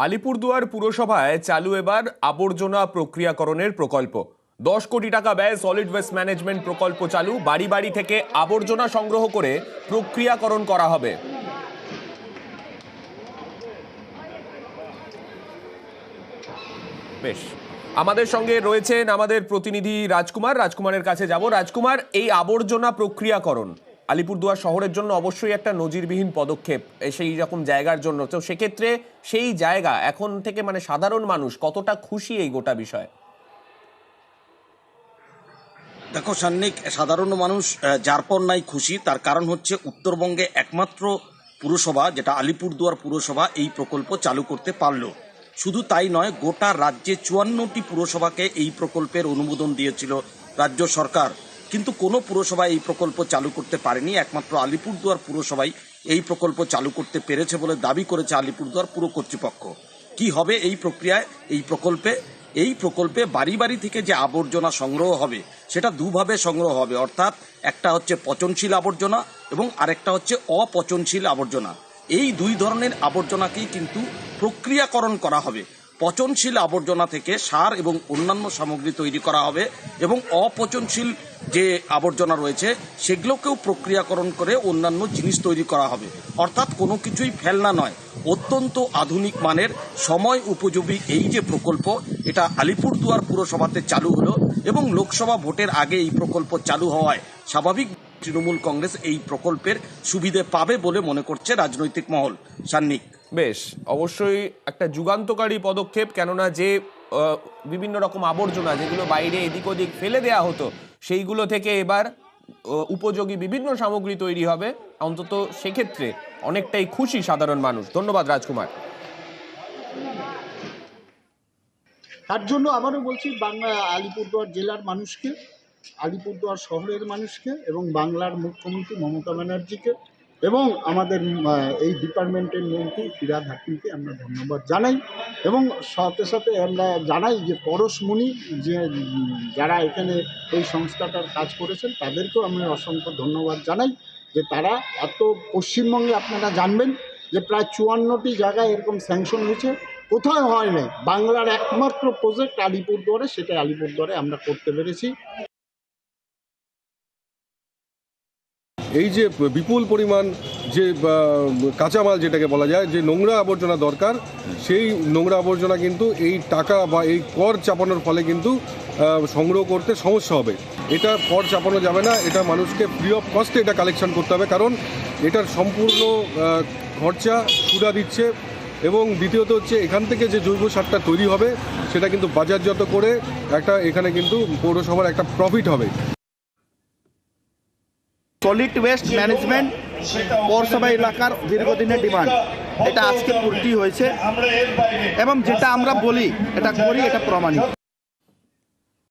আলিপুরদুয়ার পুরসভায় চালু এবার আবর্জনা প্রক্রিয়াকরণের প্রকল্প। 10 কোটি টাকা ব্যয়ে সলিড ওয়েস্ট ম্যানেজমেন্ট প্রকল্প চালু। বাড়ি বাড়ি থেকে আবর্জনা সংগ্রহ করে প্রক্রিয়াকরণ করা হবে। বেশ, আমাদের সঙ্গে রয়েছেন আমাদের প্রতিনিধি রাজকুমারের কাছে যাব। রাজকুমার, এই আবর্জনা প্রক্রিয়াকরণ আলিপুরদুয়ার শহরের জন্য অবশ্যই একটা নজিরবিহীন পদক্ষেপ সেই রকম জায়গার জন্য। তো সেক্ষেত্রে সেই জায়গা এখন থেকে সাধারণ মানুষ কতটা খুশি এই গোটা বিষয়ে? দেখো সান্নিক, সাধারণ মানুষ যার পর নাই খুশি। তার কারণ হচ্ছে উত্তরবঙ্গে একমাত্র পুরসভা যেটা আলিপুরদুয়ার পুরসভা এই প্রকল্প চালু করতে পারল। শুধু তাই নয়, গোটা রাজ্যে 54টি পুরসভাকে এই প্রকল্পের অনুমোদন দিয়েছিল রাজ্য সরকার, কিন্তু কোনো পুরসভা এই প্রকল্প চালু করতে পারেনি। একমাত্র আলিপুরদুয়ার পুরসভাই এই প্রকল্প চালু করতে পেরেছে বলে দাবি করেছে আলিপুরদুয়ার পুর কর্তৃপক্ষ। কি হবে এই প্রক্রিয়ায়, এই প্রকল্পে বাড়ি বাড়ি থেকে যে আবর্জনা সংগ্রহ হবে সেটা দুভাবে সংগ্রহ হবে, অর্থাৎ একটা হচ্ছে পচনশীল আবর্জনা এবং আরেকটা হচ্ছে অপচনশীল আবর্জনা। এই দুই ধরনের আবর্জনাকেই কিন্তু প্রক্রিয়াকরণ করা হবে। পচনশীল আবর্জনা থেকে সার এবং অন্যান্য সামগ্রী তৈরি করা হবে এবং অপচনশীল যে আবর্জনা রয়েছে সেগুলোকেও প্রক্রিয়াকরণ করে অন্যান্য জিনিস তৈরি করা হবে। অর্থাৎ কোনো কিছুই ফেলনা নয়, অত্যন্ত আধুনিক মানের সময় উপযোগী এই যে প্রকল্প, এটা আলিপুরদুয়ার পুরসভাতে চালু হলো এবং লোকসভা ভোটের আগে এই প্রকল্প চালু হওয়ায় স্বাভাবিক তৃণমূল কংগ্রেস এই প্রকল্পের সুবিধে পাবে বলে মনে করছে রাজনৈতিক মহল। সান্নিক, বেশ, অবশ্যই একটা যুগান্তকারী পদক্ষেপ, কেননা যে বিভিন্ন রকম আবর্জনা যেগুলো বাইরে এদিক ওদিক ফেলে দেওয়া হতো সেইগুলো থেকে এবার উপযোগী বিভিন্ন সামগ্রী তৈরি হবে। অন্তত সেক্ষেত্রে অনেকটাই খুশি সাধারণ মানুষ। ধন্যবাদ রাজকুমার। তার জন্য আবারও বলছি, বাংলা আলিপুরদুয়ার জেলার মানুষকে, আলিপুরদুয়ার শহরের মানুষকে এবং বাংলার মুখ্যমন্ত্রী মমতা ব্যানার্জিকে এবং আমাদের এই ডিপার্টমেন্টের মন্ত্রী ফিরহাদ হাকিমকে আমরা ধন্যবাদ জানাই। এবং সাথে সাথে আমরা জানাই যে পরশমণি যে যারা এখানে এই সংস্থাটার কাজ করেছেন তাদেরকেও আমি অসংখ্য ধন্যবাদ জানাই যে তারা এত, পশ্চিমবঙ্গে আপনারা জানবেন যে প্রায় 54টি জায়গায় এরকম স্যাংশন হয়েছে, কোথাও হয় নাই। বাংলার একমাত্র প্রজেক্ট আলিপুরদুয়ারে, সেটা আলিপুরদুয়ারে আমরা করতে পেরেছি। এই যে বিপুল পরিমাণ যে কাঁচামাল যেটাকে বলা যায়, যে নোংরা আবর্জনা দরকার, সেই নোংরা আবর্জনা কিন্তু এই টাকা বা এই কর চাপানোর ফলে কিন্তু সংগ্রহ করতে সমস্যা হবে। এটা কর চাপানো যাবে না, এটা মানুষকে ফ্রি অফ কস্টে এটা কালেকশন করতে হবে, কারণ এটার সম্পূর্ণ খরচা সুরা দিচ্ছে। এবং দ্বিতীয়ত হচ্ছে এখান থেকে যে জৈব সারটা তৈরি হবে সেটা কিন্তু বাজারজাত করে এখানে কিন্তু পৌরসভার একটা প্রফিট হবে। সলিড ওয়েস্ট ম্যানেজমেন্ট পৌরসভা এলাকার দীর্ঘদিনের ডিমান্ড, এটা আজকে পূর্তি হয়েছে এবং যেটা আমরা বলি এটা করি, এটা প্রমাণিত।